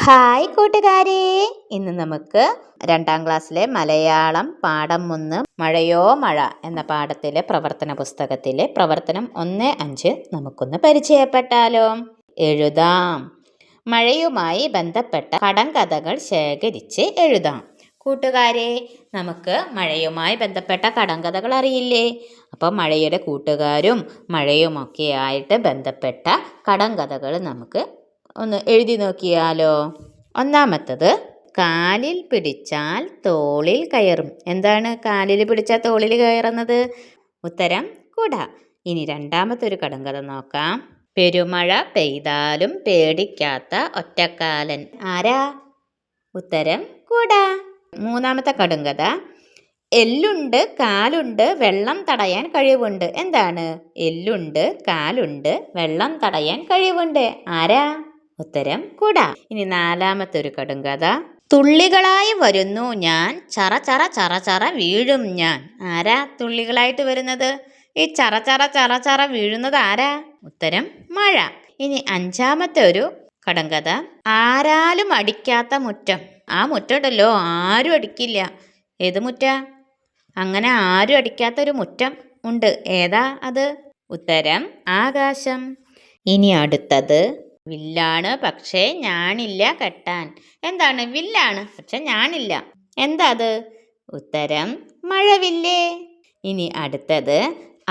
Hi കൂട്ടുകാരെ, ഇന്ന് നമുക്ക് 2ാം ക്ലാസ്സിലെ മലയാളം പാഠം 1 മഴയോ മഴ എന്ന പാഠത്തിലെ പ്രവർത്തന പുസ്തകത്തിലെ പ്രവർത്തനം 1-5 നമുക്കൊന്ന് പരിചയപ്പെട്ടാലോ. എഴുതാം. മഴയുമായി ബന്ധപ്പെട്ട കടങ്കഥകൾ ശേഖരിച്ച് എഴുതാം. കൂട്ടുകാരെ, നമുക്ക് മഴയുമായി ബന്ധപ്പെട്ട കടങ്കഥകൾ അറിയില്ലേ? അപ്പോൾ മഴയുടെ കൂട്ടുകാരും മഴയുമൊക്കെ ആയിട്ട് ബന്ധപ്പെട്ട കടങ്കഥകൾ നമുക്ക് ഒന്ന് എഴുതി നോക്കിയാലോ. ഒന്നാമത്തത്, കാലിൽ പിടിച്ചാൽ തോളിൽ കയറും. എന്താണ് കാലിൽ പിടിച്ചാൽ തോളിൽ കയറുന്നത്? ഉത്തരം കുട. ഇനി രണ്ടാമത്തെ കടങ്കഥ നോക്കാം. പെരുമഴ പെയ്താലും പേടിക്കാത്ത ഒറ്റക്കാലൻ. ആരാ? ഉത്തരം കുട. മൂന്നാമത്തെ കടങ്കഥ, എല്ലുണ്ട് കാലുണ്ട് വെള്ളം തടയാൻ കഴിവുണ്ട്. എന്താണ്? എല്ലുണ്ട് കാലുണ്ട് വെള്ളം തടയാൻ കഴിവുണ്ട്. ആരാ? ഉത്തരം കുട. ഇനി നാലാമത്തെ കടങ്കഥ, തുള്ളികളായി വരുന്നു ഞാൻ ചറ ചറ ചറ ചറ വീഴും ഞാൻ. ആരാ തുള്ളികളായിട്ട് വരുന്നത്? ഈ ചറ ചറ ചറ ചറ വീഴുന്നത് ആരാ? ഉത്തരം മഴ. ഇനി അഞ്ചാമത്തെ കടങ്കഥ, ആരാലും അടിക്കാത്ത മുറ്റം. ആ മുറ്റമുണ്ടല്ലോ, ആരും അടിക്കില്ല. ഏത് മുറ്റ? അങ്ങനെ ആരും അടിക്കാത്തൊരു മുറ്റം ഉണ്ട്. ഏതാ അത്? ഉത്തരം ആകാശം. ഇനി അടുത്തത്, വില്ലാണ് പക്ഷേ ഞാനില്ല കെട്ടാൻ. എന്താണ്? വില്ലാണ് പക്ഷെ ഞാനില്ല. എന്താ അത്? ഉത്തരം മഴവില്ലേ. ഇനി അടുത്തത്,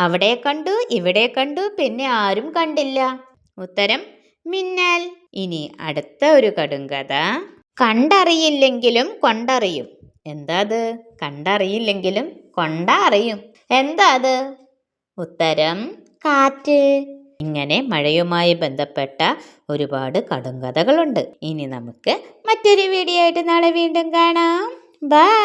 അവിടെ കണ്ടു ഇവിടെ കണ്ടു പിന്നെ ആരും കണ്ടില്ല. ഉത്തരം മിന്നൽ. ഇനി അടുത്ത കടുങ്കഥ, കണ്ടറിയില്ലെങ്കിലും കൊണ്ടറിയും. എന്താ അത്? കണ്ടറിയില്ലെങ്കിലും കൊണ്ട അറിയും. എന്താ അത്? ഉത്തരം കാറ്റ്. ഇങ്ങനെ മഴയുമായി ബന്ധപ്പെട്ട ഒരുപാട് കടുങ്കഥകളുണ്ട്. ഇനി നമുക്ക് മറ്റൊരു വീഡിയോ ആയിട്ട് നാളെ വീണ്ടും കാണാം. ബൈ.